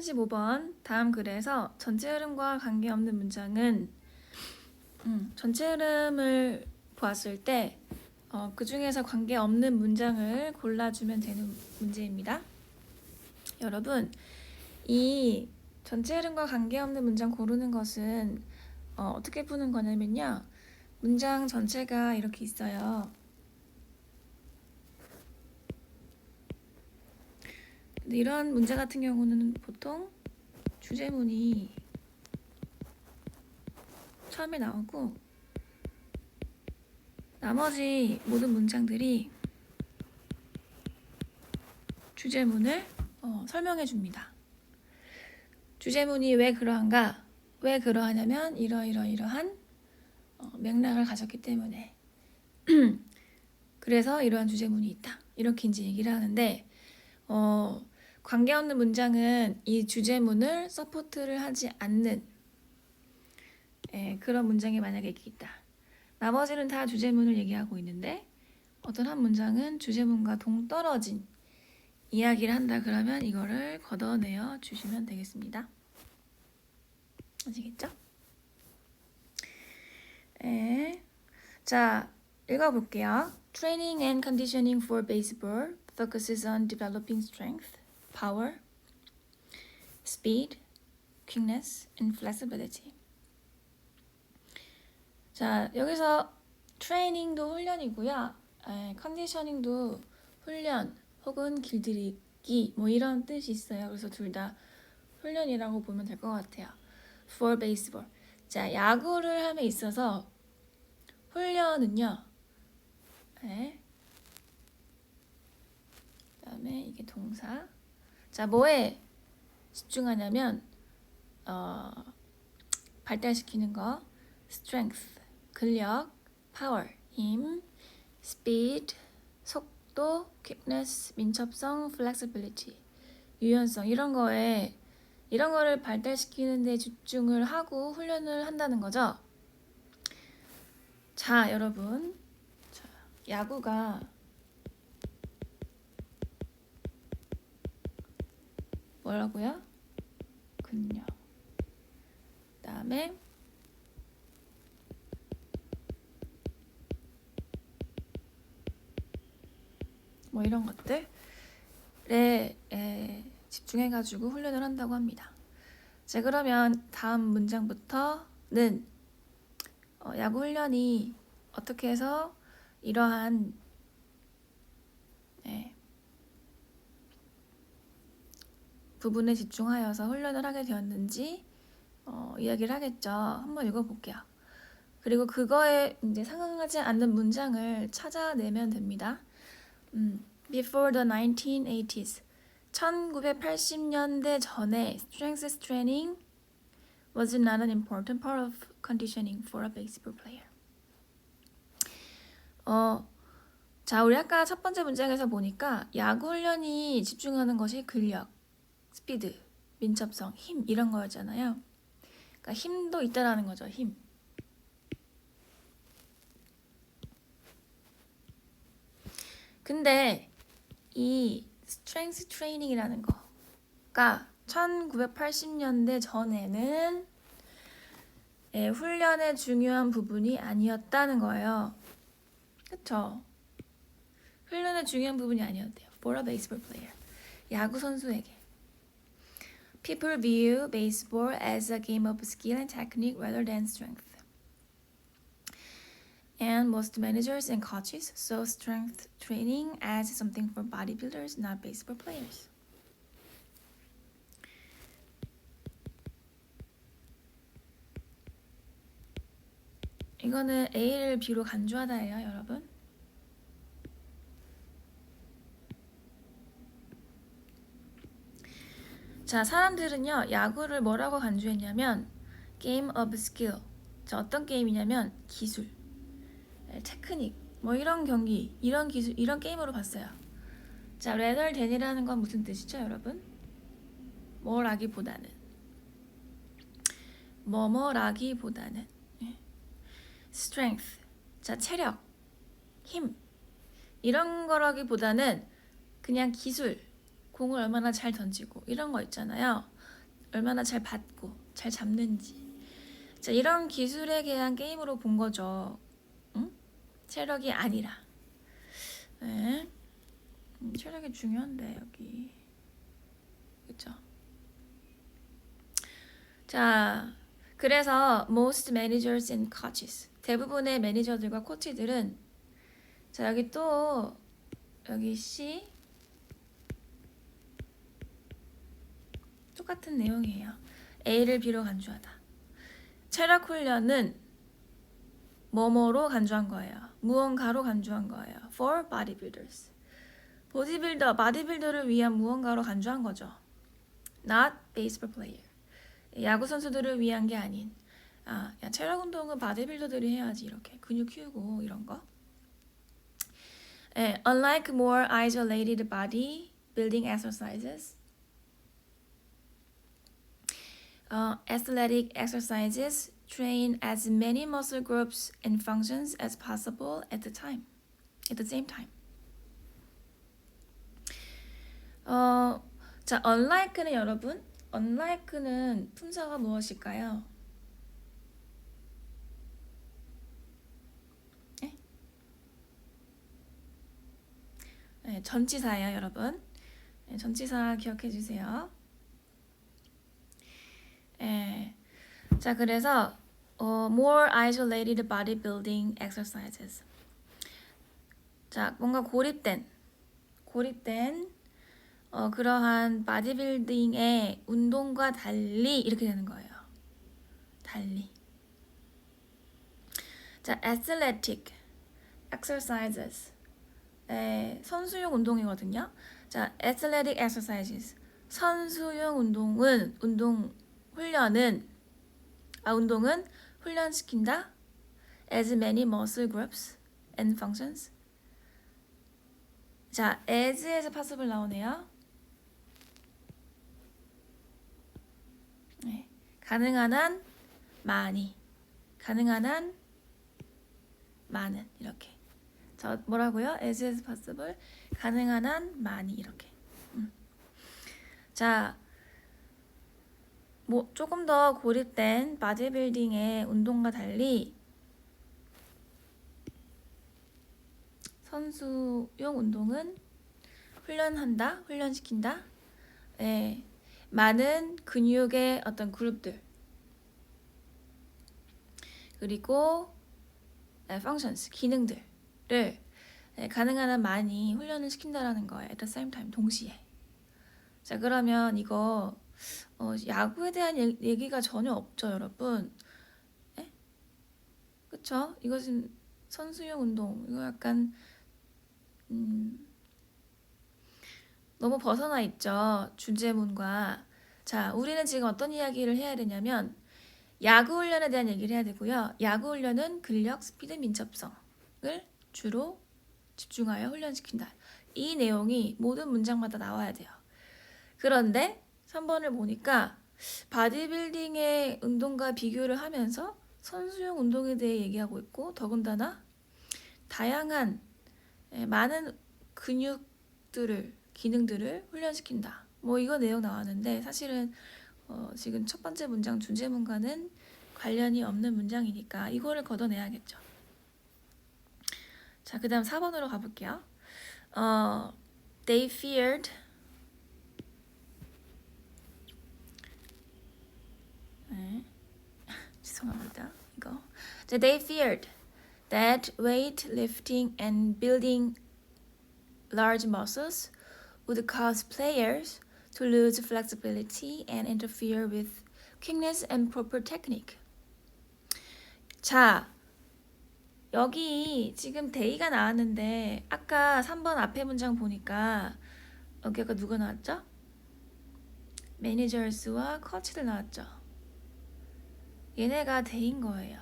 35번 다음 글에서 전체 흐름과 관계없는 문장은 전체 흐름을 보았을 때 그 중에서 관계없는 문장을 골라주면 되는 문제입니다. 여러분, 이 전체 흐름과 관계없는 문장 고르는 것은 어떻게 푸는 거냐면요. 문장 전체가 이렇게 있어요. 근데 이런 문제 같은 경우는 보통 주제문이 처음에 나오고 나머지 모든 문장들이 주제문을 설명해 줍니다. 주제문이 왜 그러한가? 왜 그러하냐면 이러한 맥락을 가졌기 때문에 그래서 이러한 주제문이 있다. 이렇게 이제 얘기를 하는데 관계없는 문장은 이 주제문을 서포트를 하지 않는 그런 문장이 만약에 있다. 나머지는 다 주제문을 얘기하고 있는데 어떤 한 문장은 주제문과 동떨어진 이야기를 한다 그러면 이거를 걷어내어 주시면 되겠습니다. 아시겠죠? 자, 읽어볼게요. Training and conditioning for baseball focuses on developing strength, power, speed, quickness, and flexibility. 자, 여기서 트레이닝도 훈련이고요. 컨디셔닝도 훈련 혹은 길들이기 뭐 이런 뜻이 있어요. 그래서 둘 다 훈련이라고 보면 될 것 같아요. For baseball. 자, 야구를 함에 있어서 훈련은요. 그다음에 이게 동사. 자, 뭐에 집중하냐면 발달시키는 거. strength, 근력, power, 힘, speed, 속도, quickness, 민첩성, flexibility, 유연성 이런 거를 발달시키는 데 집중을 하고 훈련을 한다는 거죠. 자, 여러분. 자, 야구가 뭐라고요? 근력. 그다음에 뭐 이런 것들에 집중해가지고 훈련을 한다고 합니다. 자, 그러면 다음 문장부터는 야구 훈련이 어떻게 해서 이러한 부분에 집중하여서 훈련을 하게 되었는지 이야기를 하겠죠. 한번 읽어볼게요. 그리고 그거에 이제 상응하지 않는 문장을 찾아내면 됩니다. Before the 1980s, 1980년대 전에 strength training was not an important part of conditioning for a baseball player. 자, 우리 아까 첫 번째 문장에서 보니까 야구 훈련이 집중하는 것이 근력, 스피드, 민첩성, 힘 이런 거였잖아요. 그러니까 힘도 있다라는 거죠. 힘. 근데 이 스트렝스 트레이닝이라는 거가 1980년대 전에는 훈련의 중요한 부분이 아니었다는 거예요. 그쵸? 훈련의 중요한 부분이 아니었대요. For a baseball player. 야구 선수에게. People view baseball as a game of skill and technique rather than strength. And most managers and coaches saw strength training as something for bodybuilders, not baseball players. 이거는 A를 B로 간주하다예요, 여러분. 자, 사람들은요, 야구를 뭐라고 간주했냐면 game of skill. 자, 어떤 게임이냐면 기술, 테크닉, 뭐 이런 경기, 이런 기술, 이런 게임으로 봤어요. 자, rather than이라는 건 무슨 뜻이죠, 여러분? 뭐라기보다는 strength. 자, 체력, 힘 이런 거라기보다는 그냥 기술, 공을 얼마나 잘 던지고 이런 거 있잖아요. 얼마나 잘 받고 잘 잡는지. 자, 이런 기술에 대한 게임으로 본 거죠. 응? 체력이 아니라. 네. 체력이 중요한데 여기. 그쵸? 자, 그래서 most managers and coaches, 대부분의 매니저들과 코치들은, 자 여기 또 여기 C 똑같은 내용이에요. A를 B로 간주하다. 체력 훈련은 뭐뭐로 간주한 거예요. 무언가로 간주한 거예요. For bodybuilders. 바디빌더를 위한 무언가로 간주한 거죠. Not baseball player. 야구 선수들을 위한 게 아닌. 야, 체력 운동은 바디빌더들이 해야지. 이렇게 근육 키우고 이런 거. Unlike more isolated body building exercises, athletic exercises train as many muscle groups and functions as possible at the same time. 자, unlike는 여러분, unlike는 품사가 무엇일까요? 네, 전치사예요, 여러분. 네, 전치사 기억해 주세요. 자, 그래서 more isolated bodybuilding exercises. 자, 뭔가 고립된 그러한 바디빌딩의 운동과 달리 이렇게 되는 거예요. 달리. 자, athletic exercises. 선수용 운동이거든요. 자, athletic exercises. 선수용 운동은 훈련시킨다. as many muscle groups and functions. 자, as에서 possible 나오네요. 네. 가능한 한 많이. 가능한 한 많은. 이렇게. 자, 뭐라고요? as에서 possible. 가능한 한 많이. 이렇게. 자, 뭐 조금 더 고립된 바디빌딩의 운동과 달리 선수용 운동은 훈련시킨다. 많은 근육의 어떤 그룹들, 그리고 functions, 기능들을 가능한 한 많이 훈련을 시킨다라는 거예요. at the same time, 동시에. 자, 그러면 이거 야구에 대한 얘기가 전혀 없죠, 여러분. 그쵸? 이것은 선수용 운동. 이거 약간 너무 벗어나 있죠, 주제문과. 자, 우리는 지금 어떤 이야기를 해야 되냐면 야구 훈련에 대한 얘기를 해야 되고요. 야구 훈련은 근력, 스피드, 민첩성을 주로 집중하여 훈련시킨다. 이 내용이 모든 문장마다 나와야 돼요. 그런데 3번을 보니까 바디빌딩의 운동과 비교를 하면서 선수용 운동에 대해 얘기하고 있고, 더군다나 다양한 많은 기능들을 훈련시킨다. 뭐 이거 내용 나왔는데 사실은 지금 첫 번째 문장 주제문과는 관련이 없는 문장이니까 이거를 걷어내야겠죠. 자, 그 다음 4번으로 가볼게요. They feared 죄송합니다. 이거. They feared that weightlifting and building large muscles would cause players to lose flexibility and interfere with quickness and proper technique. 자, 여기 지금 데이가 나왔는데 아까 3번 앞에 문장 보니까 여기 아까 누가 나왔죠? 매니저스와 코치들 나왔죠. 얘네가 데이인 거예요.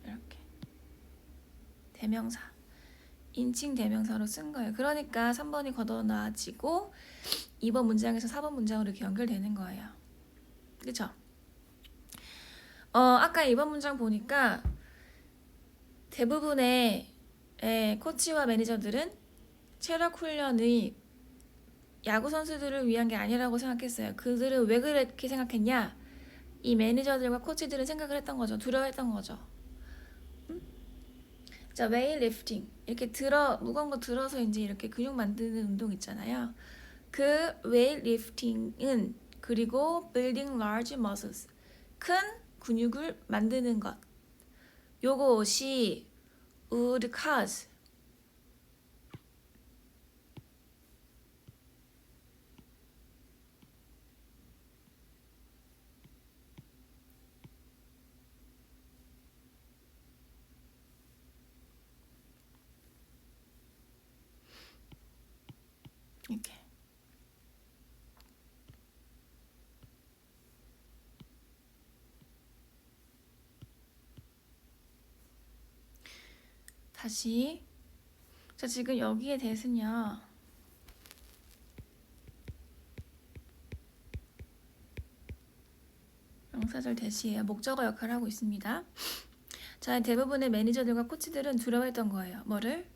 이렇게 대명사, 인칭 대명사로 쓴 거예요. 그러니까 3번이 걷어놔지고 2번 문장에서 4번 문장으로 이렇게 연결되는 거예요. 그쵸? 아까 2번 문장 보니까 대부분의 코치와 매니저들은 체력 훈련의 야구 선수들을 위한 게 아니라고 생각했어요. 그들은 왜 그렇게 생각했냐? 이 매니저들과 코치들은 생각을 했던 거죠. 두려워했던 거죠. 자, 웨이리프팅. 이렇게 무거운 거 들어서 이제 이렇게 근육 만드는 운동 있잖아요. 그 웨이리프팅은 그리고 building large muscles. 큰 근육을 만드는 것. 요것이 would cause 이렇게 다시 자 지금 여기에 대해서는요 명사절 대시예요. 목적어 역할을 하고 있습니다. 자 대부분의 매니저들과 코치들은 두려워했던 거예요. 뭐를?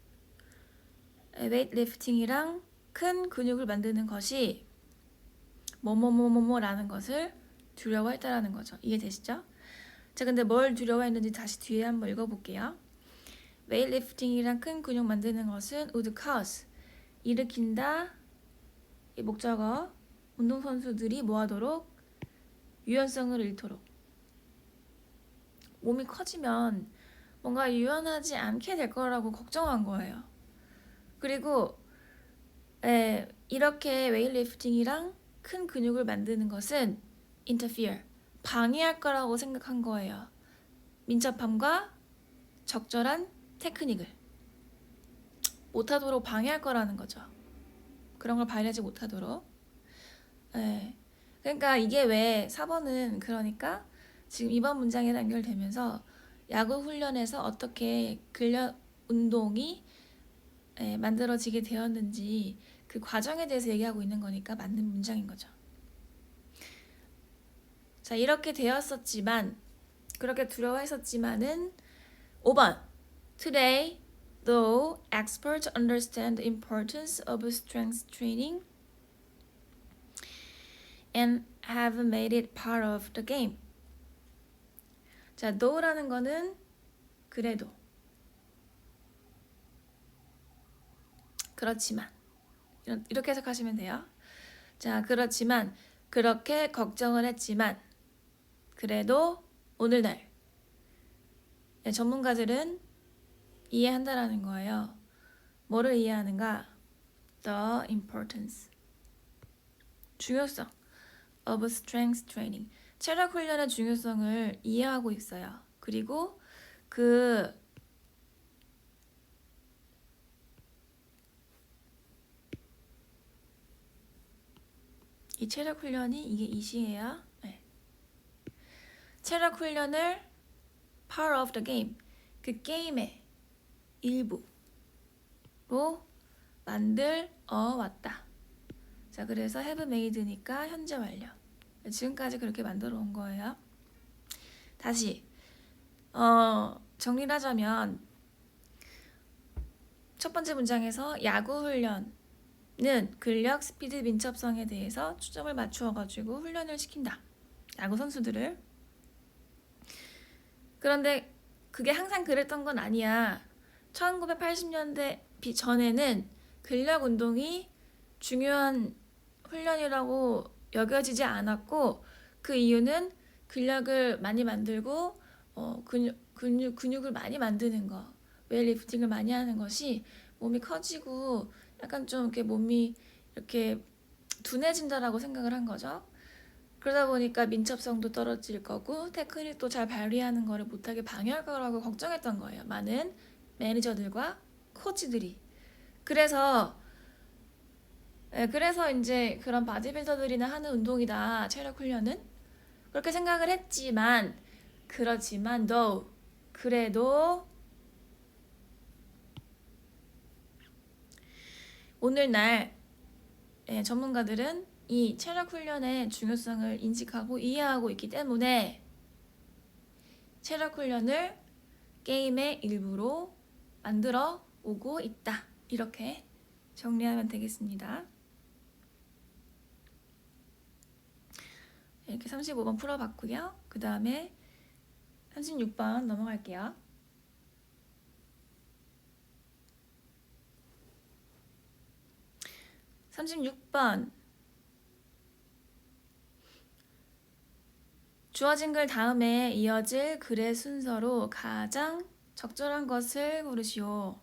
웨이트리프팅이랑 큰 근육을 만드는 것이 뭐뭐뭐뭐뭐라는 것을 두려워했다라는 거죠. 이해되시죠? 자 근데 뭘 두려워했는지 다시 뒤에 한번 읽어볼게요. 웨이트리프팅이랑 큰 근육 만드는 것은 would cause 일으킨다 이 목적어 운동선수들이 뭐하도록 유연성을 잃도록 몸이 커지면 뭔가 유연하지 않게 될 거라고 걱정한 거예요. 그리고 이렇게 웨이트리프팅이랑 큰 근육을 만드는 것은 interfere 방해할 거라고 생각한 거예요. 민첩함과 적절한 테크닉을 못하도록 방해할 거라는 거죠. 그런 걸 발휘하지 못하도록. 그러니까 이게 왜 4번은 그러니까 지금 2번 문장에 연결되면서 야구 훈련에서 어떻게 근력 운동이 만들어지게 되었는지 그 과정에 대해서 얘기하고 있는 거니까 맞는 문장인 거죠. 자 이렇게 되었었지만 그렇게 두려워했었지만은 5번 Today, though experts understand the importance of strength training and have made it part of the game. 자, though라는 거는 그래도 그렇지만 이렇게 해석하시면 돼요. 자, 그렇지만 그렇게 걱정을 했지만 그래도 오늘날 전문가들은 이해한다라는 거예요. 뭐를 이해하는가? The importance 중요성 of strength training 체력 훈련의 중요성을 이해하고 있어요. 그리고 이 체력 훈련이 이게 이시예요. 네. 체력 훈련을 part of the game 그 게임의 일부로 만들어 왔다. 자 그래서 have made니까 현재 완료. 지금까지 그렇게 만들어 온 거예요. 다시 정리를 하자면 첫 번째 문장에서 야구 훈련은 근력, 스피드, 민첩성에 대해서 초점을 맞추어 가지고 훈련을 시킨다. 야구 선수들을. 그런데 그게 항상 그랬던 건 아니야. 1980년대 전에는 근력 운동이 중요한 훈련이라고 여겨지지 않았고 그 이유는 근력을 많이 만들고 근육을 많이 만드는 거 웨이트리프팅을 많이 하는 것이 몸이 커지고 약간 좀 이렇게 몸이 이렇게 둔해진다라고 생각을 한 거죠. 그러다 보니까 민첩성도 떨어질 거고 테크닉도 잘 발휘하는 거를 못하게 방해할 거라고 걱정했던 거예요. 많은 매니저들과 코치들이. 그래서 이제 그런 바디빌더들이나 하는 운동이다. 체력 훈련은 그렇게 생각을 했지만 그렇지만 그래도 오늘날 전문가들은 이 체력 훈련의 중요성을 인식하고 이해하고 있기 때문에 체력 훈련을 게임의 일부로 만들어 오고 있다. 이렇게 정리하면 되겠습니다. 이렇게 35번 풀어봤고요. 그 다음에 36번 넘어갈게요. 36번 주어진 글 다음에 이어질 글의 순서로 가장 적절한 것을 고르시오.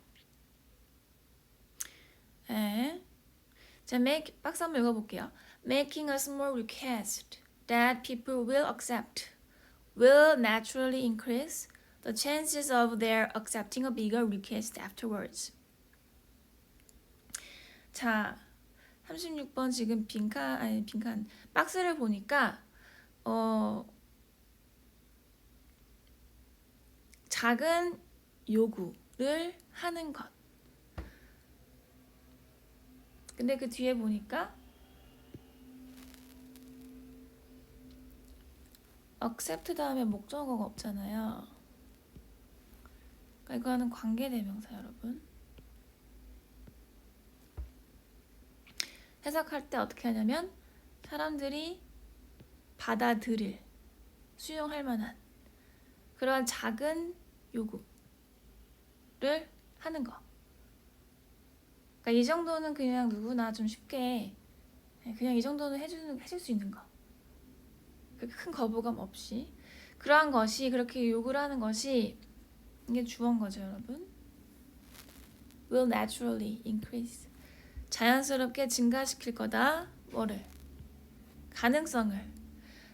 네. 자, 박스 한번 읽어볼게요. Making a small request that people will accept will naturally increase the chances of their accepting a bigger request afterwards. 자, 36번 지금 빈칸 박스를 보니까 작은 요구를 하는 것. 근데 그 뒤에 보니까 accept 다음에 목적어가 없잖아요. 그러니까 이거는 관계대명사 여러분. 해석할 때 어떻게 하냐면 사람들이 받아들일, 수용할 만한 그런 작은 요구를 하는 거. 그러니까 이 정도는 그냥 누구나 좀 쉽게 그냥 이 정도는 해줄 수 있는 거. 큰 거부감 없이 그러한 것이 그렇게 요구를 하는 것이 이게 주어인 거죠, 여러분. Will naturally increase. 자연스럽게 증가시킬 거다. 뭐를? 가능성을.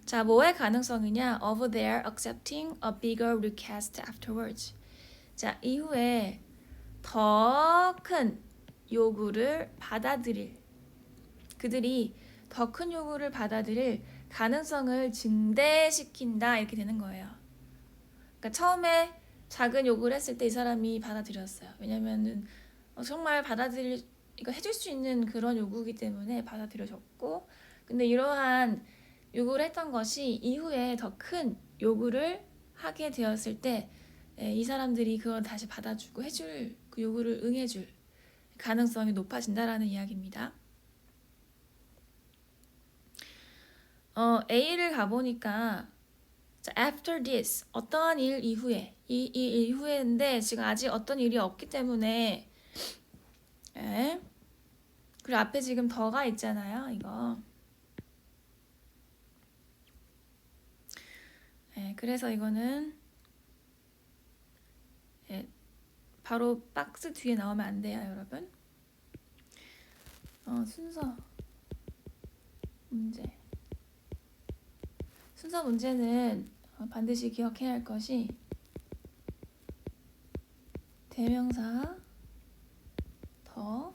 자, 뭐의 가능성이냐? Of their accepting a bigger request afterwards. 자, 이후에 더 큰 요구를 받아들일 그들이 더 큰 요구를 받아들일 가능성을 증대시킨다 이렇게 되는 거예요. 그러니까 처음에 작은 요구를 했을 때 이 사람이 받아들였어요. 왜냐면은 정말 이거 해줄 수 있는 그런 요구이기 때문에 받아들여졌고, 근데 이러한 요구를 했던 것이 이후에 더 큰 요구를 하게 되었을 때 이 사람들이 그걸 다시 받아주고 해줄 그 요구를 응해줄 가능성이 높아진다라는 이야기입니다. A를 가보니까 자, after this 어떠한 일 이후에 이 이후에인데 지금 아직 어떤 일이 없기 때문에 그리고 앞에 지금 더가 있잖아요. 이거 그래서 이거는 바로 박스 뒤에 나오면 안 돼요, 여러분. 순서 문제는 반드시 기억해야 할 것이 대명사 더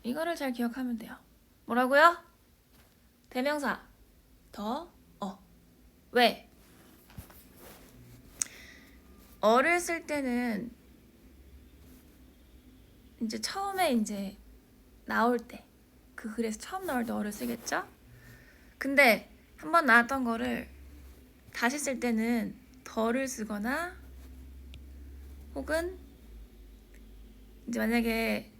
이거를 잘 기억하면 돼요. 뭐라고요? 대명사 더 왜? 어를 쓸 때는 이제 처음에 이제 나올 때 그 글에서 처음 나올 때 어를 쓰겠죠? 근데 한번 나왔던 거를 다시 쓸 때는 더를 쓰거나 혹은 이제 만약에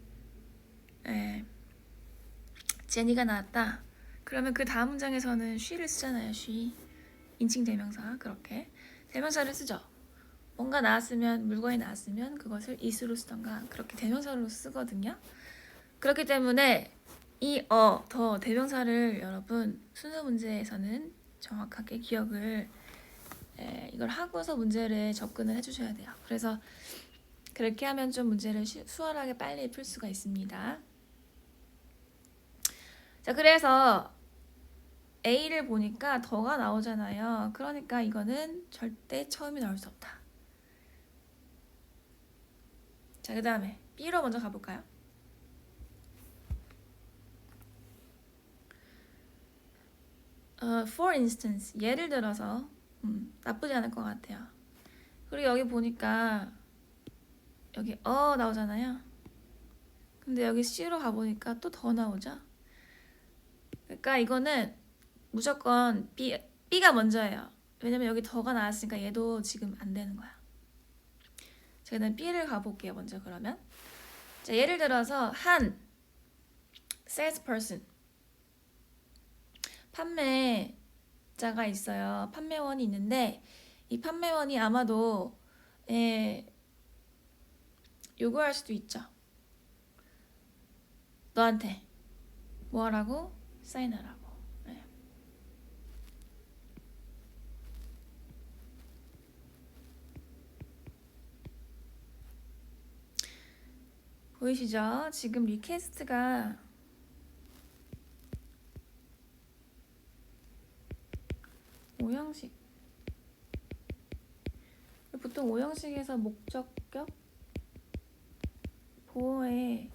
제니가 나왔다 그러면 그 다음 문장에서는 she를 쓰잖아요. she 인칭 대명사 그렇게 대명사를 쓰죠. 뭔가 나왔으면 물건이 나왔으면 그것을 is로 쓰던가 그렇게 대명사로 쓰거든요. 그렇기 때문에 이 더 대명사를 여러분 순서 문제에서는 정확하게 기억을 이걸 하고서 문제를 접근을 해주셔야 돼요. 그래서 그렇게 하면 좀 문제를 수월하게 빨리 풀 수가 있습니다. 자, 그래서 A를 보니까 더가 나오잖아요. 그러니까 이거는 절대 처음이 나올 수 없다. 자, 그 다음에 B로 먼저 가볼까요? For instance, 예를 들어서 나쁘지 않을 것 같아요. 그리고 여기 보니까 여기 나오잖아요. 근데 여기 C로 가보니까 또 더 나오죠. 그러니까 이거는 무조건 B가 먼저예요. 왜냐면 여기 더가 나왔으니까 얘도 지금 안 되는 거야. 자, 그다음 B를 가볼게요. 먼저 그러면 자, 예를 들어서 한 salesperson 판매 판매자가 있어요. 판매원이 있는데 이 판매원이 아마도 요구할 수도 있죠. 너한테 뭐 하라고? 사인하라고. 네. 보이시죠? 지금 리퀘스트가 오형식. 보통 오형식에서 목적격 보어에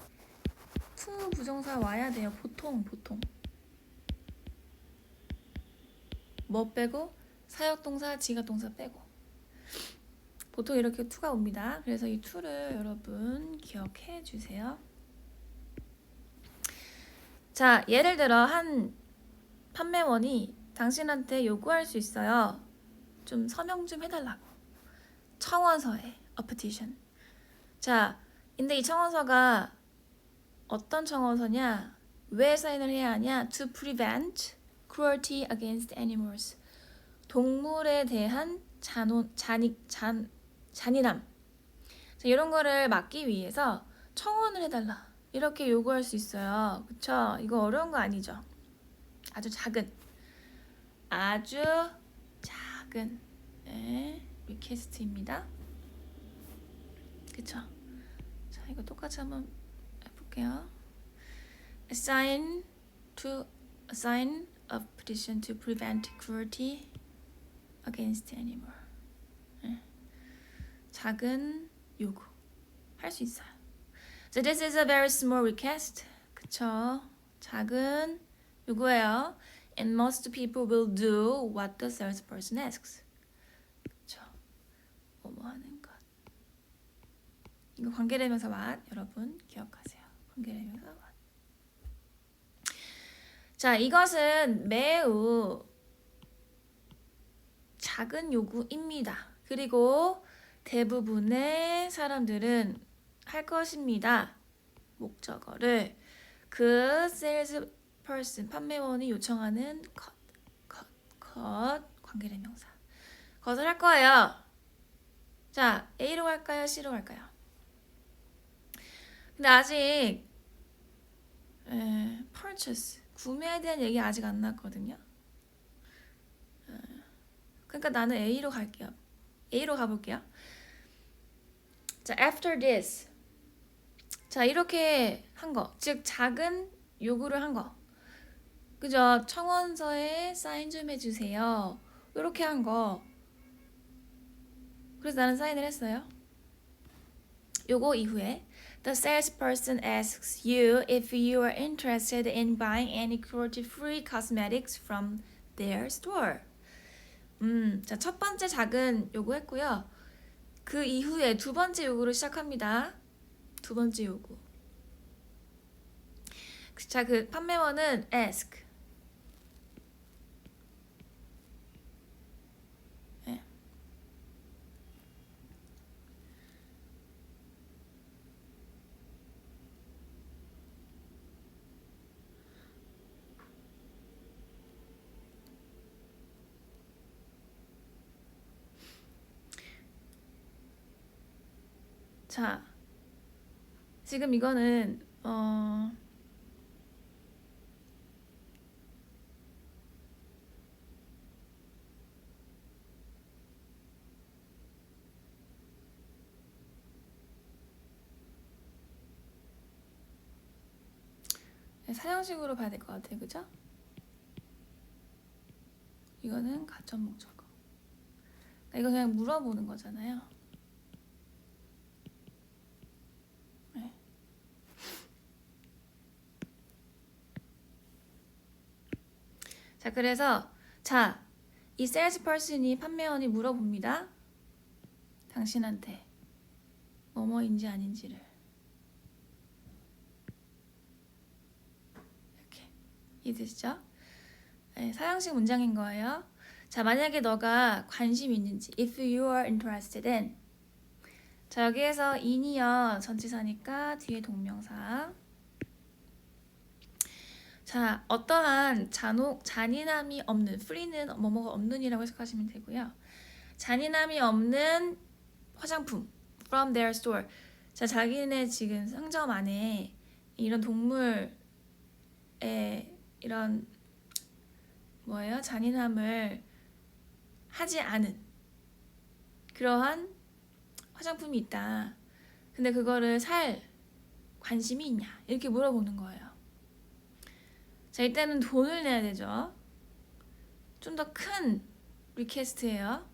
to 부정사 와야 돼요. 보통 뭐 빼고 사역동사 지각동사 빼고 보통 이렇게 to가 옵니다. 그래서 이 to를 여러분 기억해 주세요. 자, 예를 들어 한 판매원이 당신한테 요구할 수 있어요. 좀 서명 좀 해달라고. 청원서에 a petition. 자, 근데 이 청원서가 어떤 청원서냐? 왜 사인을 해야 하냐? To prevent cruelty against animals. 동물에 대한 잔인함. 자, 이런 거를 막기 위해서 청원을 해달라. 이렇게 요구할 수 있어요. 그쵸? 이거 어려운 거 아니죠? 아주 작은 리퀘스트입니다. 그쵸? 자, 이거 똑같이 한번 해볼게요. Assign a petition to prevent cruelty against animal. 작은 요구 할 수 있어요. So this is a very small request. 그쵸? 작은 요구예요. And most people will do what the salesperson asks. 그쵸? 뭐뭐 하는 것. 이거 관계대명사 what 여러분 기억하세요. 관계대명사 what. 자, 이것은 매우 작은 요구입니다. 그리고 대부분의 사람들은 할 것입니다. 목적어를 그 sales person 판매원이 요청하는 것 관계대명사 것을 할 거예요. 자, A로 갈까요? C로 갈까요? 근데 아직 purchase 구매에 대한 얘기 아직 안 나왔거든요. 그러니까 나는 A로 갈게요. A로 가볼게요. 자, after this. 자, 이렇게 한 거. 즉, 작은 요구를 한 거. 그죠? 청원서에 사인 좀 해주세요. 이렇게 한 거. 그래서 나는 사인을 했어요. 요거 이후에 The salesperson asks you if you are interested in buying any cruelty-free cosmetics from their store. 자, 첫 번째 작은 요구했고요. 그 이후에 두 번째 요구를 시작합니다. 두 번째 요구. 자, 그 판매원은 ask. 네. 자, 지금 이거는 사형식으로 봐야 될 것 같아요. 그죠? 이거는 가점 목적어. 이거 그냥 물어보는 거잖아요. 네. 자, 그래서 자, 이 salesperson이 판매원이 물어봅니다. 당신한테 뭐뭐인지 아닌지를. 이렇게 이해되시죠? 네, 사형식 문장인 거예요. 자, 만약에 너가 관심 있는지 if you are interested in. 자, 여기에서 in이요 전치사니까 뒤에 동명사. 자, 어떠한 잔인함이 없는, free는 뭐뭐가 없는이라고 해석하시면 되고요. 잔인함이 없는 화장품 from their store. 자, 자기네 지금 상점 안에 이런 동물의 이런 뭐예요? 잔인함을 하지 않은 그러한 화장품이 있다. 근데 그거를 살 관심이 있냐? 이렇게 물어보는 거예요. 자, 이때는 돈을 내야 되죠. 좀 더 큰 리퀘스트예요.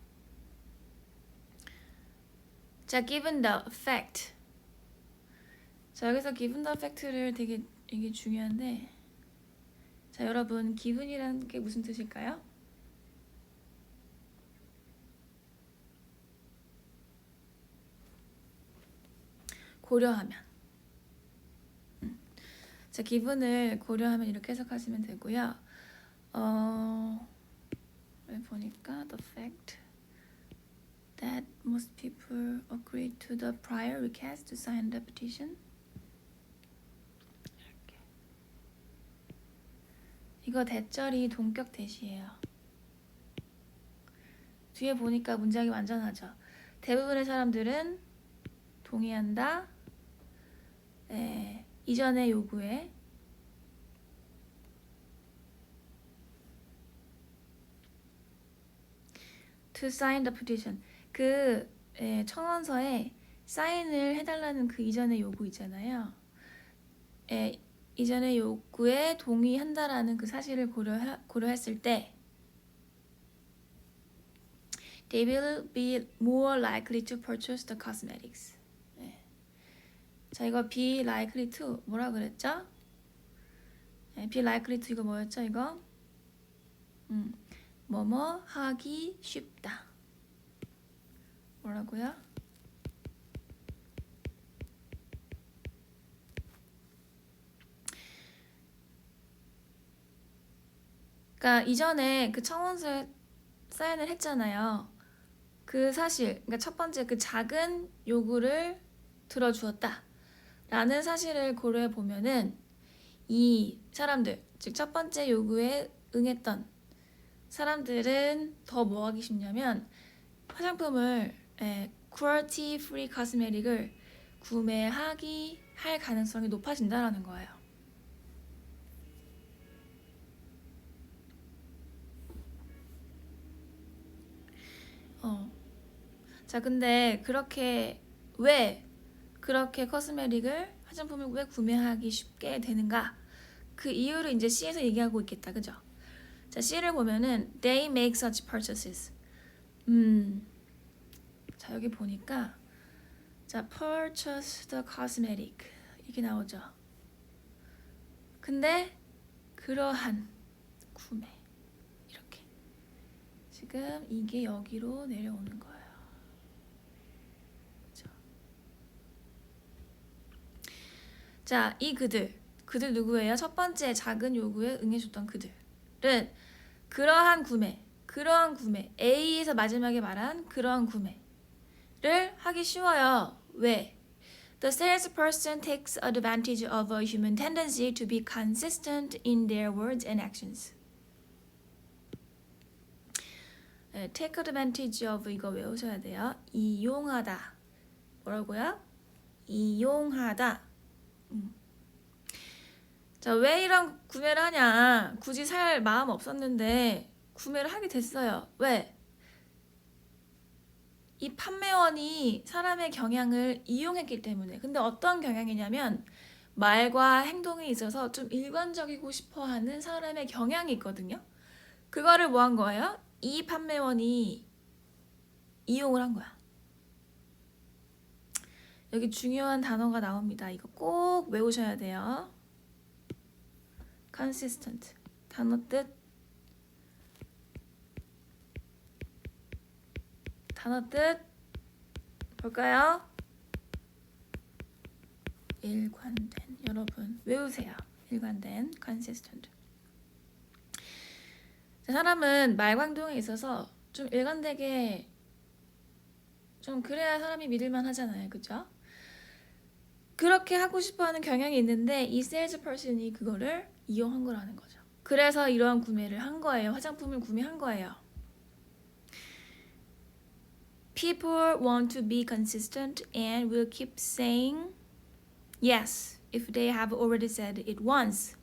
자, given the fact. 자, 여기서 given the fact를 되게 이게 중요한데, 자, 여러분 given이라는 게 무슨 뜻일까요? 고려하면. 자, given을 고려하면 이렇게 해석하시면 되고요. 여기 보니까 the fact that most people agreed to the prior request to sign the petition. 이렇게. 이거 대절이 동격 대시예요. 뒤에 보니까 문장이 완전하죠. 대부분의 사람들은 동의한다. 이전의 요구에 to sign the petition. 그 청원서에 사인을 해달라는 그 이전의 요구 있잖아요. 이전의 요구에 동의한다라는 그 사실을 고려했을 때 they will be more likely to purchase the cosmetics. 자, 이거 be likely to 뭐라 그랬죠? be likely to 이거 뭐였죠? 이거 뭐뭐 하기 쉽다. 뭐라고요? 그러니까 이전에 그 청원서에 사인을 했잖아요. 그 사실, 그러니까 첫 번째 그 작은 요구를 들어주었다 라는 사실을 고려해 보면은 이 사람들, 즉 첫 번째 요구에 응했던 사람들은 더 뭐 하기 쉽냐면 화장품을 cruelty free cosmetic을 구매하기 할 가능성이 높아진다라는 거예요. 자, 근데 왜 그렇게 코스메틱을 화장품을 왜 구매하기 쉽게 되는가? 그 이유를 이제 C에서 얘기하고 있겠다, 그죠? 자, C를 보면은 they make such purchases. 자, 여기 보니까 자, purchase the cosmetic 이게 나오죠. 근데 그러한 구매 이렇게 지금 이게 여기로 내려오는 거예요. 그죠? 자, 이 그들 누구예요? 첫 번째 작은 요구에 응해줬던 그들은 그러한 구매 A에서 마지막에 말한 그러한 구매를 하기 쉬워요. 왜? The salesperson takes advantage of a human tendency to be consistent in their words and actions. take advantage of 이거 외우셔야 돼요. 이용하다. 뭐라고요? 이용하다. 자, 왜 이런 구매를 하냐? 굳이 살 마음 없었는데 구매를 하게 됐어요. 왜? 이 판매원이 사람의 경향을 이용했기 때문에. 근데 어떤 경향이냐면 말과 행동에 있어서 좀 일관적이고 싶어하는 사람의 경향이 있거든요. 그거를 뭐 한 거예요? 이 판매원이 이용을 한 거야. 여기 중요한 단어가 나옵니다. 이거 꼭 외우셔야 돼요. consistent 단어 뜻 볼까요? 일관된. 여러분 외우세요. 일관된 consistent. 사람은 말과 행동에 있어서 좀 일관되게 좀 그래야 사람이 믿을만 하잖아요. 그죠? 그렇게 하고 싶어하는 경향이 있는데 이 세일즈 퍼슨이 그거를 이용한 거라는 거죠. 그래서 이러한 구매를 한 거예요. 화장품을 구매한 거예요. People want to be consistent and will keep saying yes if they have already said it once.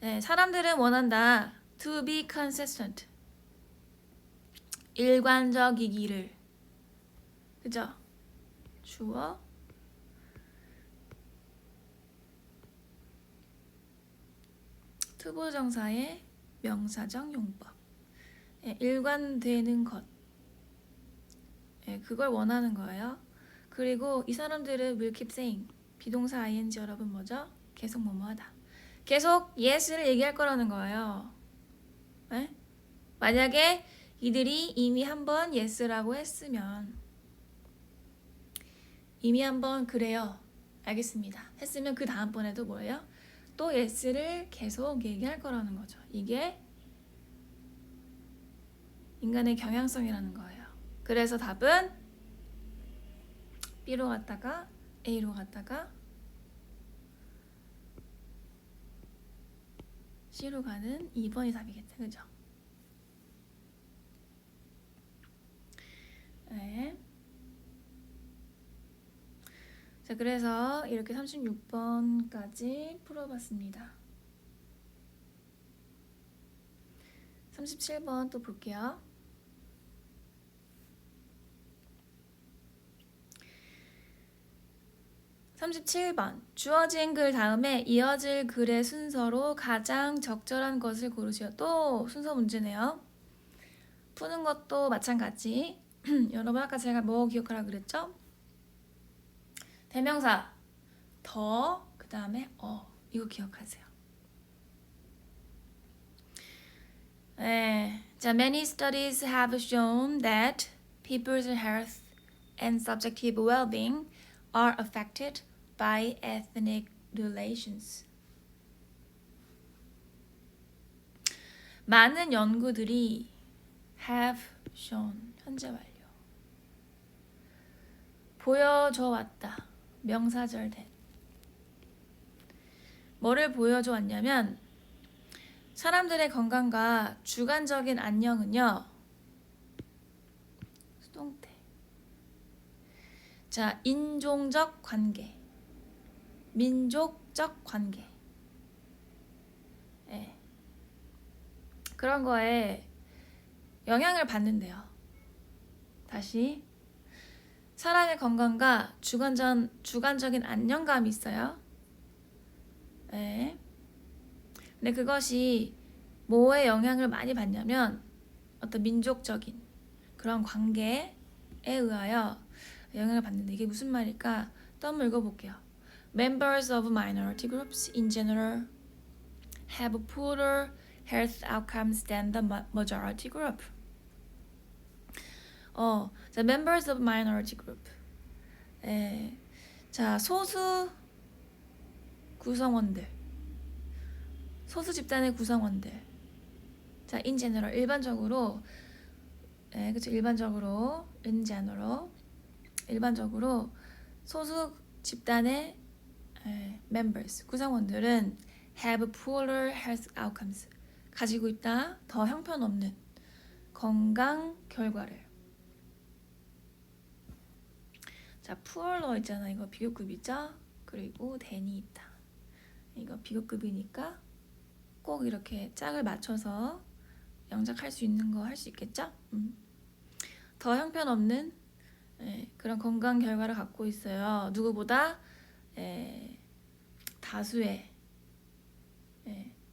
네, 사람들은 원한다. To be consistent. 일관적이기를. 그죠? 주어. 투부정사의 명사적 용법. 네, 일관되는 것. 네, 그걸 원하는 거예요. 그리고 이 사람들은 will keep saying. 비동사 ing 여러분 뭐죠? 계속 뭐뭐하다. 계속 yes를 얘기할 거라는 거예요. 네? 만약에 이들이 이미 한번 yes라고 했으면 이미 한번 그래요. 알겠습니다. 했으면 그 다음번에도 뭐예요? 또 yes를 계속 얘기할 거라는 거죠. 이게 인간의 경향성이라는 거예요. 그래서 답은 B로 갔다가 A로 갔다가 C로 가는 2번이 답이겠다. 그죠? 네. 자, 그래서 이렇게 36번까지 풀어봤습니다. 37번 또 볼게요. 37번 주어진 글 다음에 이어질 글의 순서로 가장 적절한 것을 고르시오. 또 순서 문제네요. 푸는 것도 마찬가지. 여러분 아까 제가 뭐 기억하라 그랬죠? 대명사 더, 그 다음에 이거 기억하세요. 네. 자, many studies have shown that people's health and subjective well-being are affected by ethnic relations. 많은 연구들이 have shown 현재 완료. 보여줘 왔다. 명사절 that. 뭐를 보여줘 왔냐면 사람들의 건강과 주관적인 안녕은요. 수동태. 자, 인종적 관계, 민족적 관계. 네. 그런 거에 영향을 받는데요. 다시 사람의 건강과 주관적인 안정감이 있어요. 네. 근데 그것이 뭐에 영향을 많이 받냐면 어떤 민족적인 그런 관계에 의하여 영향을 받는데 이게 무슨 말일까? 또 한번 읽어볼게요. Members of minority groups in general have poorer health outcomes than the majority group. 자, members of minority group. 자, 소수 구성원들. 소수 집단의 구성원들. 자, in general 일반적으로 그쵸, 일반적으로 in general 일반적으로 소수 집단의 members 구성원들은 have poorer health outcomes 가지고 있다 더 형편없는 건강 결과를. 자, poor로 있잖아. 이거 비교급이죠. 그리고 than이 있다. 이거 비교급이니까 꼭 이렇게 짝을 맞춰서 영작할 수 있는 거 할 수 있겠죠? 더 형편없는 그런 건강 결과를 갖고 있어요. 누구보다 다수의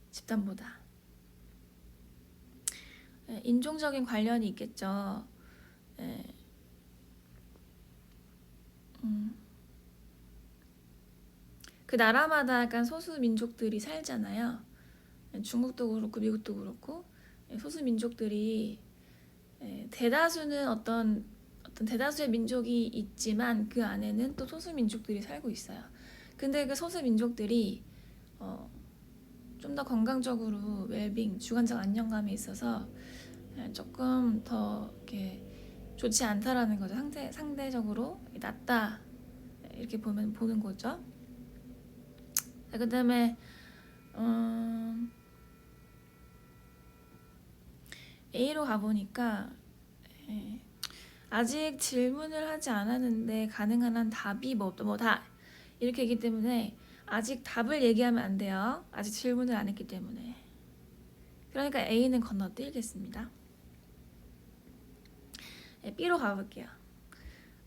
집단보다. 인종적인 관련이 있겠죠. 그 나라마다 약간 소수 민족들이 살잖아요. 중국도 그렇고 미국도 그렇고 소수 민족들이 대다수는 어떤 대다수의 민족이 있지만 그 안에는 또 소수 민족들이 살고 있어요. 근데 그 소수 민족들이 좀 더 건강적으로 웰빙, 주관적 안정감이 있어서 조금 더 이렇게 좋지 않다라는 거죠. 상대적으로 낮다 이렇게 보는 거죠. 자, 그다음에 A로 가보니까 아직 질문을 하지 않았는데 가능한 한 답이 뭐다 이렇게 있기 때문에 아직 답을 얘기하면 안 돼요. 아직 질문을 안 했기 때문에. 그러니까 A는 건너뛰겠습니다. B로 가볼게요.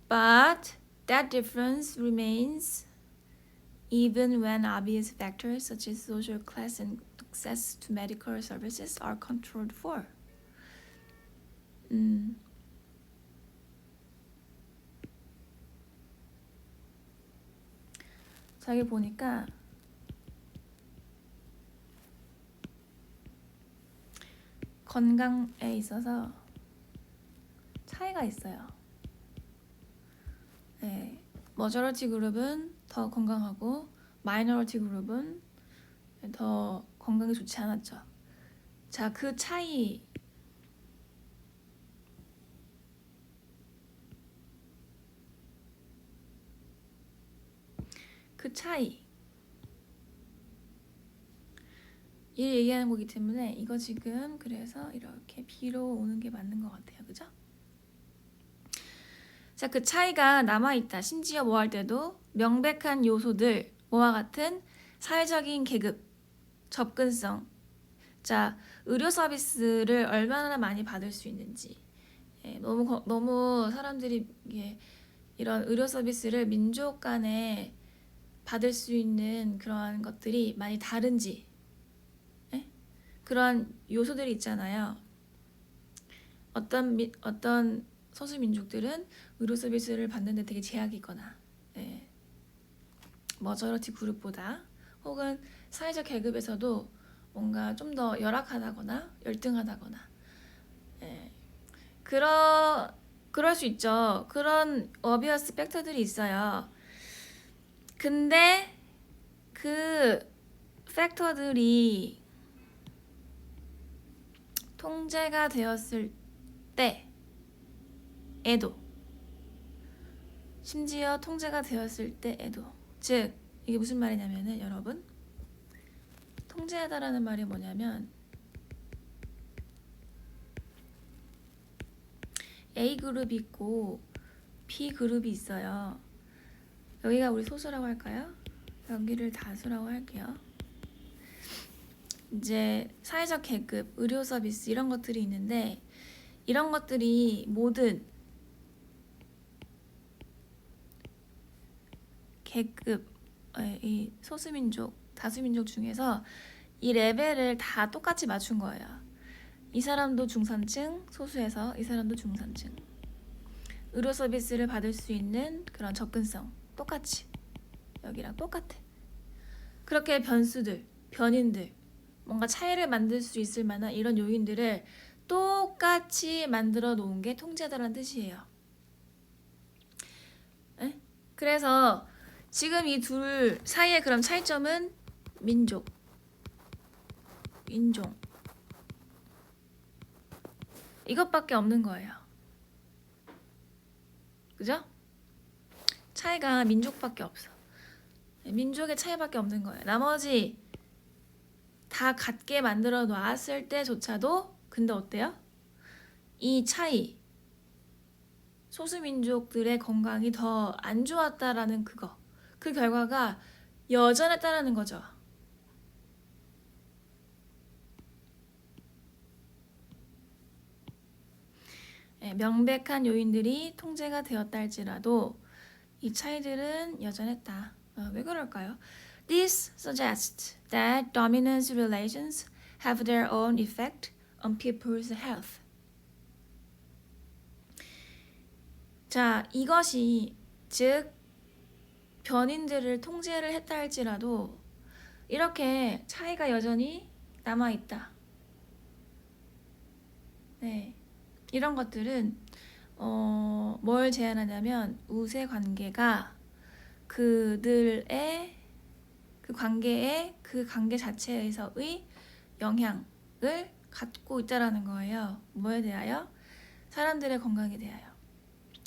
But that difference remains even when obvious factors such as social class and access to medical services are controlled for. 저기 보니까 건강에 있어서 차이가 있어요. 네, 머저러티 그룹은 더 건강하고 마이너리티 그룹은 더 건강에 좋지 않았죠. 자, 그 차이 이 얘기하는 거기 때문에 이거 지금 그래서 이렇게 B로 오는 게 맞는 것 같아요. 그죠? 자, 그 차이가 남아있다. 심지어 뭐 할 때도 명백한 요소들 뭐와 같은 사회적인 계급, 접근성. 자, 의료 서비스를 얼마나 많이 받을 수 있는지. 너무 사람들이 이런 의료 서비스를 민족 간에 받을 수 있는 그런 것들이 많이 다른지. 그런 요소들이 있잖아요. 어떤 소수민족들은 의료 서비스를 받는데 되게 제약이 있거나 머저러티 그룹보다 혹은 사회적 계급에서도 뭔가 좀 더 열악하다거나 열등하다거나 그럴 수 있죠. 그런 어비어스 팩터들이 있어요. 근데 그 팩터들이 통제가 되었을 때에도 심지어 통제가 되었을 때에도 즉 이게 무슨 말이냐면은 여러분 통제하다라는 말이 뭐냐면 A그룹이 있고 B그룹이 있어요. 여기가 우리 소수라고 할까요? 여기를 다수라고 할게요. 이제 사회적 계급, 의료 서비스 이런 것들이 있는데 이런 것들이 모든 계급, 이 소수민족, 다수민족 중에서 이 레벨을 다 똑같이 맞춘 거예요. 이 사람도 중산층, 소수에서 이 사람도 중산층. 의료 서비스를 받을 수 있는 그런 접근성 똑같이 여기랑 똑같아. 그렇게 변수들, 변인들 뭔가 차이를 만들 수 있을 만한 이런 요인들을 똑같이 만들어 놓은 게 통제다라는 뜻이에요. 그래서 지금 이 둘 사이의 그럼 차이점은 민족, 인종 이것밖에 없는 거예요. 그죠? 차이가 민족밖에 없어. 민족의 차이밖에 없는 거예요. 나머지 다 같게 만들어 놨을 때조차도 근데 어때요? 이 차이 소수민족들의 건강이 더 안 좋았다라는 그 결과가 여전했다라는 거죠. 명백한 요인들이 통제가 되었다 할지라도 이 차이들은 여전했다. 왜 그럴까요? This suggests that dominance relations have their own effect on people's health. 자, 이것이 즉 변인들을 통제를 했다 할지라도 이렇게 차이가 여전히 남아있다. 네, 이런 것들은 뭘 제안하냐면 우세 관계가 그들의 그 관계 자체에서의 영향을 갖고 있다라는 거예요. 뭐에 대하여? 사람들의 건강에 대하여.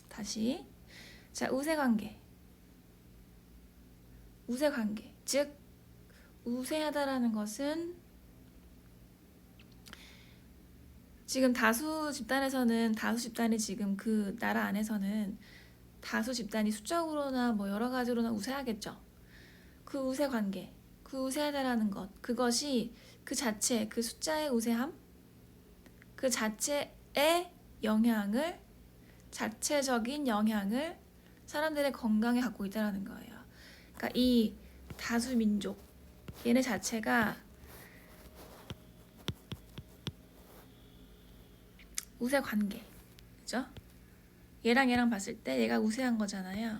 다시 자 우세관계 즉 우세하다라는 것은 지금 다수 집단이 지금 그 나라 안에서는 다수 집단이 수적으로나 뭐 여러 가지로나 우세하겠죠. 그 우세 관계, 그 우세하다라는 것, 그것이 그 자체, 그 숫자의 우세함, 그 자체의 영향을, 자체적인 영향을 사람들의 건강에 갖고 있다는 거예요. 그러니까 이 다수 민족, 얘네 자체가 우세 관계, 그죠? 얘랑 봤을 때 얘가 우세한 거잖아요.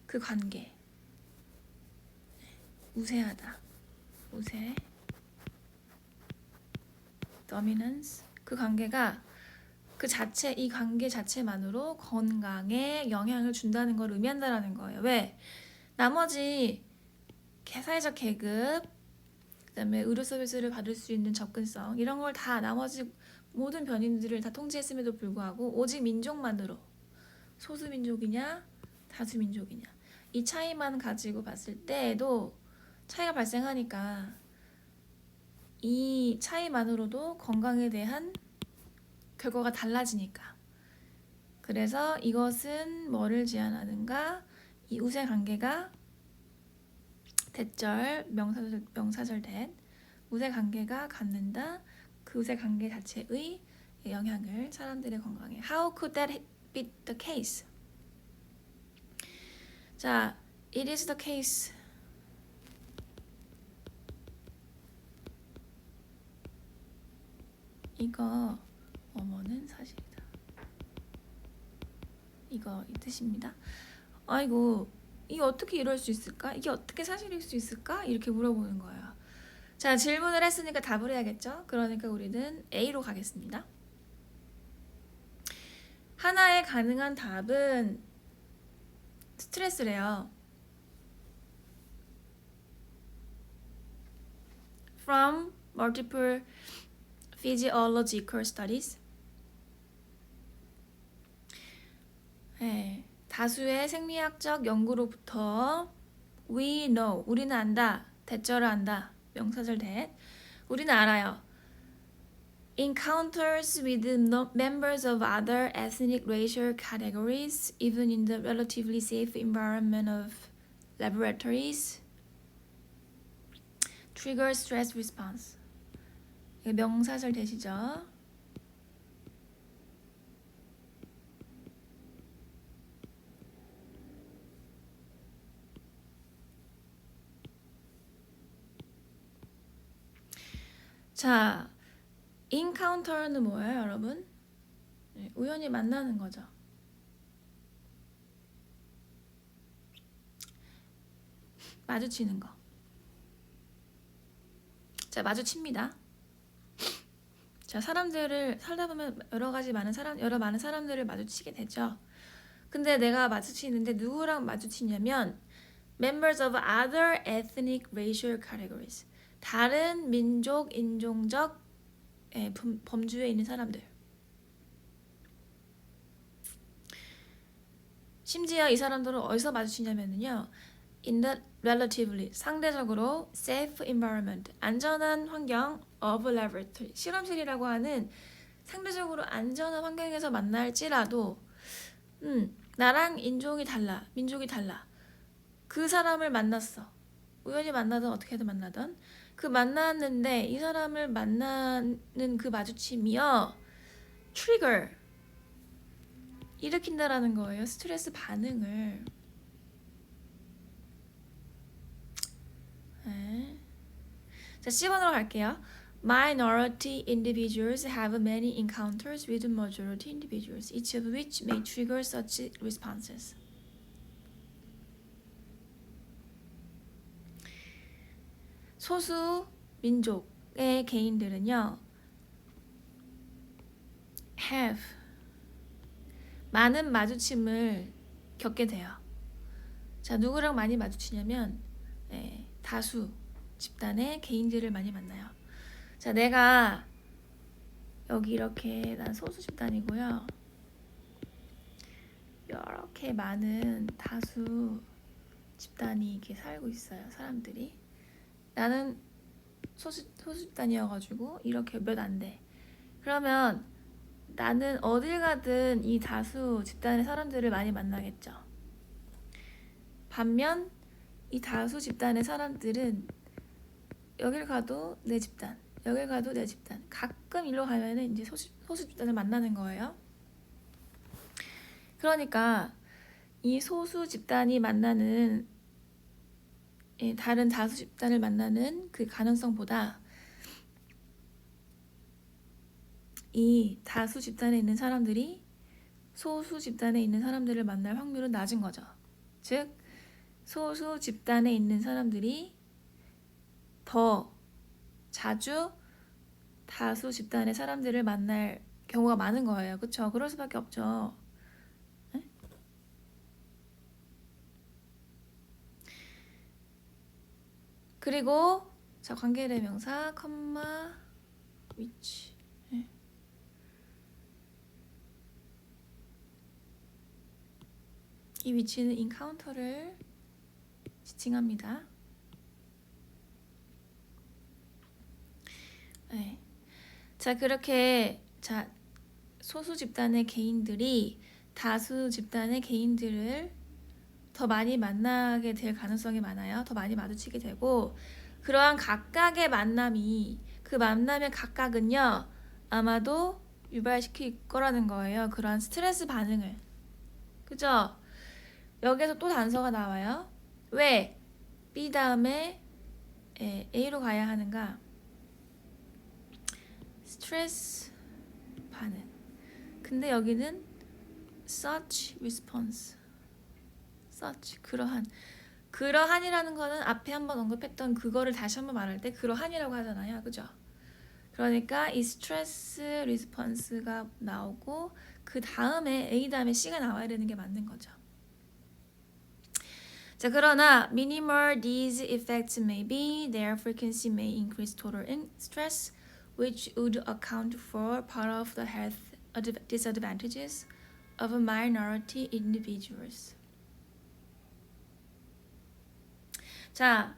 그 관계, 우세하다, 우세, dominance, 그 관계가 그 자체, 이 관계 자체만으로 건강에 영향을 준다는 걸 의미한다라는 거예요. 왜? 나머지 사회적 계급, 그다음에 의료 서비스를 받을 수 있는 접근성, 이런 걸 다 나머지 모든 변인들을 다 통제했음에도 불구하고 오직 민족만으로 소수민족이냐 다수민족이냐 이 차이만 가지고 봤을 때에도 차이가 발생하니까 이 차이만으로도 건강에 대한 결과가 달라지니까. 그래서 이것은 뭐를 제안하는가? 이 우세 관계가 대절, 명사절 대 우세 관계가 갖는다. 그 우세 관계 자체의 영향을 사람들의 건강에. How could that be the case? 자, it is the case. 이거 뭐뭐는 사실이다. 이거 이 뜻입니다. 아이고, 이게 어떻게 이럴 수 있을까? 이게 어떻게 사실일 수 있을까? 이렇게 물어보는 거예요. 자, 질문을 했으니까 답을 해야겠죠? 그러니까 우리는 A로 가겠습니다. 하나의 가능한 답은 스트레스래요. From multiple physiological studies. 네, 다수의 생리학적 연구로부터 we know, 우리는 안다, 대절을 안다, 명사절 대 우리는 알아요. Encounters with members of other ethnic racial categories, even in the relatively safe environment of laboratories, trigger stress response. 이게 명사절 대시죠. 자, encounter는 뭐예요, 여러분? 네, 우연히 만나는 거죠. 마주치는 거. 자, 마주칩니다. 자, 사람들을 살다 보면 여러 많은 사람들을 마주치게 되죠. 근데 내가 마주치는데 누구랑 마주치냐면 members of other ethnic racial categories. 다른 민족, 인종적 범주에 있는 사람들. 심지어 이 사람들은 어디서 마주치냐면요. In the relatively, 상대적으로 safe environment, 안전한 환경 of laboratory, 실험실이라고 하는 상대적으로 안전한 환경에서 만날지라도 나랑 인종이 달라, 민족이 달라. 그 사람을 만났어. 우연히 만나든 어떻게든 만나든 그 만났는데 이 사람을 만나는 그 마주침이요. 트리거 일으킨다라는 거예요. 스트레스 반응을. 네. 자, 10번으로 갈게요. Minority individuals have many encounters with majority individuals, each of which may trigger such responses. 소수 민족의 개인들은요, have 많은 마주침을 겪게 돼요. 자, 누구랑 많이 마주치냐면 다수 집단의 개인들을 많이 만나요. 자, 내가 여기 이렇게 난 소수 집단이고요. 이렇게 많은 다수 집단이 이렇게 살고 있어요. 사람들이. 나는 소수 집단이어가지고 이렇게 몇 안 돼. 그러면 나는 어딜 가든 이 다수 집단의 사람들을 많이 만나겠죠. 반면 이 다수 집단의 사람들은 여길 가도 내 집단, 여길 가도 내 집단. 가끔 일로 가면은 이제 소수 집단을 만나는 거예요. 그러니까 이 소수 집단이 만나는 다른 다수 집단을 만나는 그 가능성보다 이 다수 집단에 있는 사람들이 소수 집단에 있는 사람들을 만날 확률은 낮은 거죠. 즉 소수 집단에 있는 사람들이 더 자주 다수 집단의 사람들을 만날 경우가 많은 거예요. 그쵸? 그럴 수밖에 없죠. 네? 그리고 자 관계대명사 컴마 which 네. 이 위치는 encounter를 지칭합니다. 네. 자 그렇게 자 소수 집단의 개인들이 다수 집단의 개인들을 더 많이 만나게 될 가능성이 많아요. 더 많이 마주치게 되고 그러한 각각의 만남이 그 만남의 각각은요 아마도 유발시킬 거라는 거예요. 그러한 스트레스 반응을. 그죠? 여기서 또 단서가 나와요. 왜 B 다음에 A로 가야 하는가? 스트레스 반응. 근데 여기는 such response. such 그러한이라는 거는 앞에 한번 언급했던 그거를 다시 한번 말할 때 그러한이라고 하잖아요. 그죠? 그러니까 이 스트레스 리스폰스가 나오고 그 다음에 A 다음에 C가 나와야 되는 게 맞는 거죠. 자, 그러나 minimal these effects may be, their frequency may increase total stress, which would account for part of the health disadvantages of minority individuals. 자,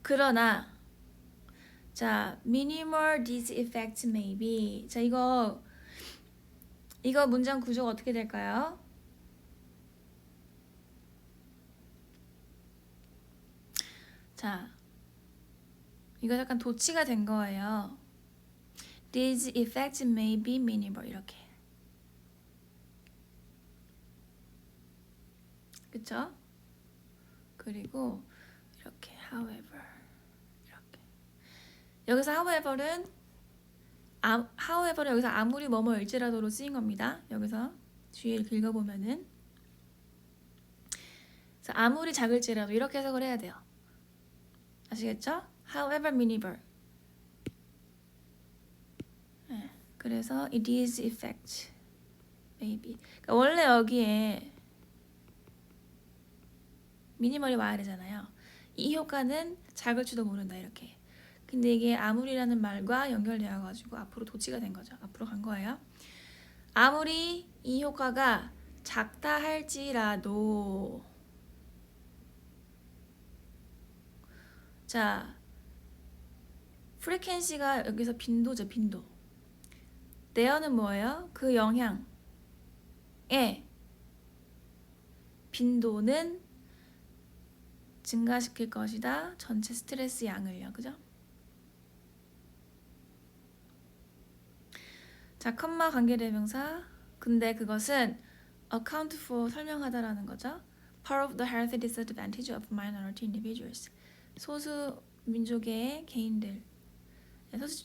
그러나 자, minimal these effects may be. 자, 이거 문장 구조가 어떻게 될까요? 자, 이거 약간 도치가 된 거예요. These effects may be minimal 이렇게. 그쵸? 그리고 이렇게 however 이렇게. 여기서 however는 여기서 아무리 뭐뭐일지라도로 쓰인 겁니다. 여기서 뒤에 읽어보면은 그래서 아무리 작을지라도 이렇게 해석을 해야 돼요. 아시겠죠? However minimal. 네, 그래서 it is effect maybe. 그러니까 원래 여기에 미니멀이 와야 되잖아요. 이 효과는 작을지도 모른다 이렇게. 근데 이게 아무리라는 말과 연결되어 가지고 앞으로 도치가 된 거죠. 앞으로 간 거예요. 아무리 이 효과가 작다 할지라도 자 프리퀀시가 여기서 빈도죠. 빈도. 내어는 뭐예요? 그 영향의 빈도는 증가시킬 것이다. 전체 스트레스 양을요. 그죠? 자, 컴마 관계대명사. 근데 그것은 account for 설명하다라는 거죠. Part of the health disadvantage of minority individuals. 소수 민족의 개인들,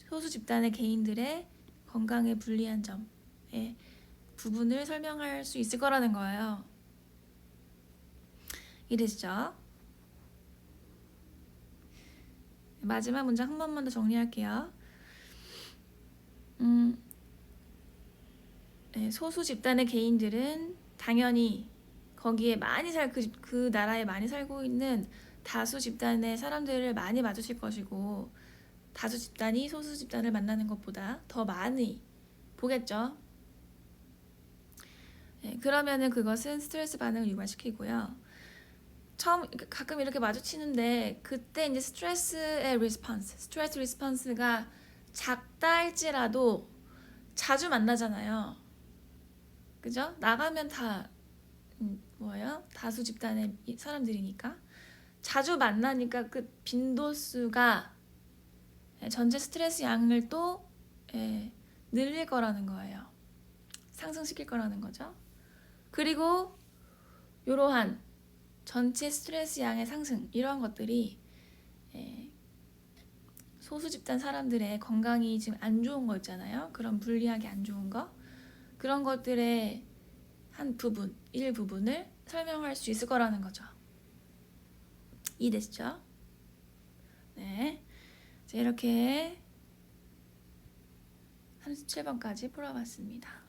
소수 집단의 개인들의 건강에 불리한 점의 부분을 설명할 수 있을 거라는 거예요. 이해되시죠? 마지막 문장 한 번만 더 정리할게요. 소수 집단의 개인들은 당연히 거기에 많이 그 나라에 많이 살고 있는 다수 집단의 사람들을 많이 마주칠 것이고 다수 집단이 소수 집단을 만나는 것보다 더 많이 보겠죠. 그러면은 그것은 스트레스 반응을 유발시키고요. 처음 가끔 이렇게 마주치는데 그때 이제 스트레스의 리스폰스, 스트레스 리스폰스가 작다 할지라도 자주 만나잖아요. 그죠? 나가면 다 뭐예요? 다수 집단의 사람들이니까 자주 만나니까 그 빈도수가 전체 스트레스 양을 또 늘릴 거라는 거예요. 상승시킬 거라는 거죠. 그리고 이러한 전체 스트레스 양의 상승 이러한 것들이 소수 집단 사람들의 건강이 지금 안 좋은 거 있잖아요. 그런 불리하게 안 좋은 거 그런 것들의 한 부분, 일부분을 설명할 수 있을 거라는 거죠. 이해되시죠? 네. 자, 이렇게 37번까지 풀어봤습니다.